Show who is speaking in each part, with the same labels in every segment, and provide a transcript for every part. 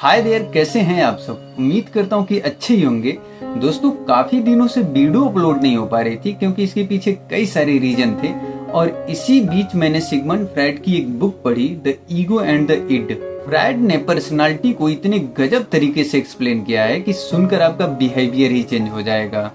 Speaker 1: Hi there, कैसे हैं आप सब। उम्मीद करता हूँ कि अच्छे ही होंगे। दोस्तों, काफी दिनों से वीडियो अपलोड नहीं हो पा रही थी क्योंकि इसके पीछे कई सारे रीजन थे। और इसी बीच मैंने सिगमंड फ्रायड की एक बुक पढ़ी, the ego and the id. Freud ने पर्सनालिटी को इतने गजब तरीके से एक्सप्लेन किया है कि सुनकर आपका बिहेवियर ही चेंज हो जाएगा।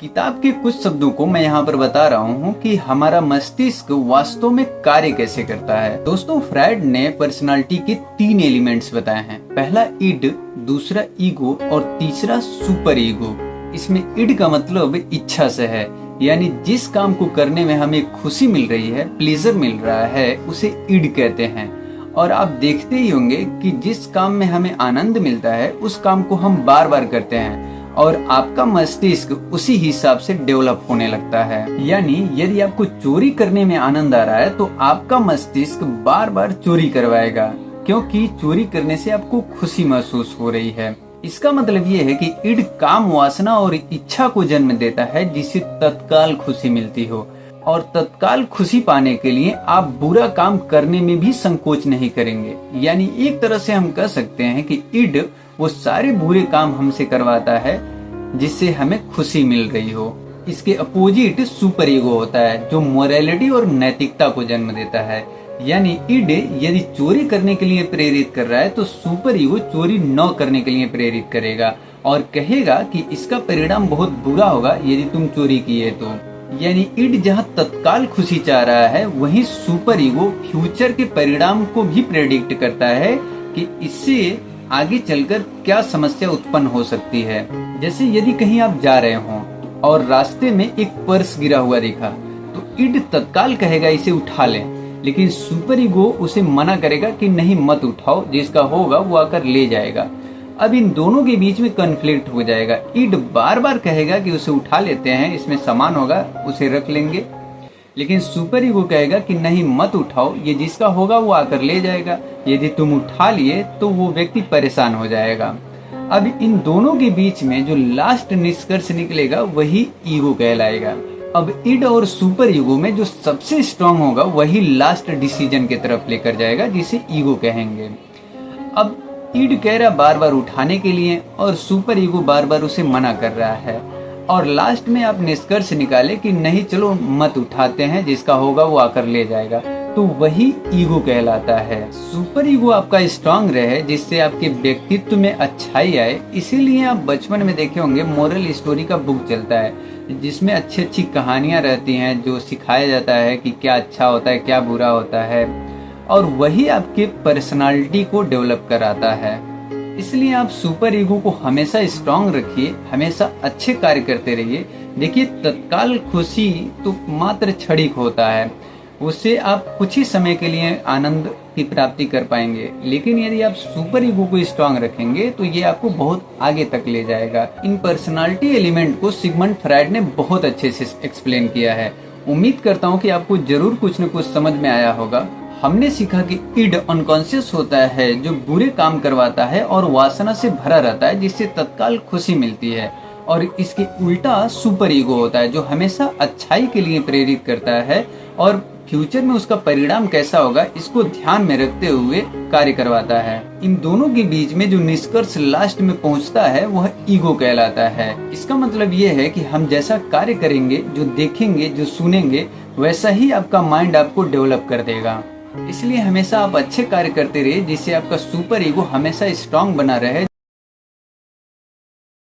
Speaker 1: किताब के कुछ शब्दों को मैं यहाँ पर बता रहा हूँ कि हमारा मस्तिष्क वास्तव में कार्य कैसे करता है। दोस्तों, फ्रायड ने पर्सनालिटी के 3 एलिमेंट्स बताए हैं। पहला इड, दूसरा ईगो और तीसरा सुपर ईगो। इसमें इड का मतलब इच्छा से है, यानी जिस काम को करने में हमें खुशी मिल रही है, प्लेजर मिल रहा है, उसे इड कहते हैं। और आप देखते ही होंगे कि जिस काम में हमें आनंद मिलता है उस काम को हम बार बार करते हैं और आपका मस्तिष्क उसी हिसाब से डेवलप होने लगता है। यानी यदि आपको चोरी करने में आनंद आ रहा है तो आपका मस्तिष्क बार बार चोरी करवाएगा, क्योंकि चोरी करने से आपको खुशी महसूस हो रही है। इसका मतलब ये है कि इड काम वासना और इच्छा को जन्म देता है जिससे तत्काल खुशी मिलती हो, और तत्काल खुशी पाने के लिए आप बुरा काम करने में भी संकोच नहीं करेंगे। यानी एक तरह से हम कह सकते हैं कि इड वो सारे बुरे काम हमसे करवाता है जिससे हमें खुशी मिल रही हो। इसके अपोजिट सुपर ईगो होता है जो मोरालिटी और नैतिकता को जन्म देता है। यानी इड यदि चोरी करने के लिए प्रेरित कर रहा है तो सुपर ईगो चोरी न करने के लिए प्रेरित करेगा और कहेगा कि इसका परिणाम बहुत बुरा होगा यदि तुम चोरी किए तो। यानी इड जहां तत्काल खुशी चाह रहा है, वहीं सुपर ईगो फ्यूचर के परिणाम को भी प्रेडिक्ट करता है कि इससे आगे चलकर क्या समस्या उत्पन्न हो सकती है। जैसे यदि कहीं आप जा रहे हो और रास्ते में एक पर्स गिरा हुआ दिखा तो इड तत्काल कहेगा इसे उठा ले, लेकिन सुपर ईगो उसे मना करेगा कि नहीं मत उठाओ, जिसका होगा वो आकर ले जाएगा। अब इन दोनों के बीच में कॉन्फ्लिक्ट हो जाएगा। इड बार बार कहेगा कि उसे उठा लेते हैं, इसमें सामान होगा, उसे रख लेंगे, लेकिन सुपर ईगो कहेगा कि नहीं मत उठाओ, ये जिसका होगा वो आकर ले जाएगा। यदि तुम उठा लिए तो वो व्यक्ति परेशान हो जाएगा। अब इन दोनों के बीच में जो लास्ट निष्कर्ष निकलेगा वही ईगो कहलाएगा। अब इड और सुपर ईगो में जो सबसे स्ट्रांग होगा वही लास्ट डिसीजन की तरफ लेकर जाएगा, जिसे ईगो कहेंगे। अब इड कह रहा बार बार उठाने के लिए और सुपर ईगो बार बार उसे मना कर रहा है, और लास्ट में आप निष्कर्ष निकाले कि नहीं चलो मत उठाते हैं, जिसका होगा वो आकर ले जाएगा, तो वही ईगो कहलाता है। सुपर ईगो आपका स्ट्रांग रहे जिससे आपके व्यक्तित्व में अच्छाई आए। इसीलिए आप बचपन में देखे होंगे मोरल स्टोरी का बुक चलता है जिसमें अच्छी अच्छी कहानियां रहती हैं, जो सिखाया जाता है कि क्या अच्छा होता है क्या बुरा होता है, और वही आपके पर्सनालिटी को डेवलप कराता है। इसलिए आप सुपर ईगो को हमेशा स्ट्रांग रखिए, हमेशा अच्छे कार्य करते रहिए। देखिए, तत्काल खुशी तो मात्र क्षणिक होता है, उससे आप कुछ ही समय के लिए आनंद की प्राप्ति कर पाएंगे, लेकिन यदि आप सुपर ईगो को स्ट्रांग रखेंगे तो ये आपको बहुत आगे तक ले जाएगा। इन पर्सनालिटी एलिमेंट को सिगमंड फ्रायड ने बहुत अच्छे से एक्सप्लेन किया है। उम्मीद करता हूँ कि आपको जरूर कुछ न कुछ समझ में आया होगा। हमने सीखा कि इड अनकॉन्शियस होता है जो बुरे काम करवाता है और वासना से भरा रहता है जिससे तत्काल खुशी मिलती है, और इसके उल्टा सुपर ईगो होता है जो हमेशा अच्छाई के लिए प्रेरित करता है और फ्यूचर में उसका परिणाम कैसा होगा इसको ध्यान में रखते हुए कार्य करवाता है। इन दोनों के बीच में जो निष्कर्ष लास्ट में पहुंचता है वह ईगो कहलाता है। इसका मतलब ये है कि हम जैसा कार्य करेंगे, जो देखेंगे, जो सुनेंगे, वैसा ही आपका माइंड आपको डेवलप कर देगा। इसलिए हमेशा आप अच्छे कार्य करते रहिए जिससे आपका सुपर ईगो हमेशा स्ट्रांग बना रहे।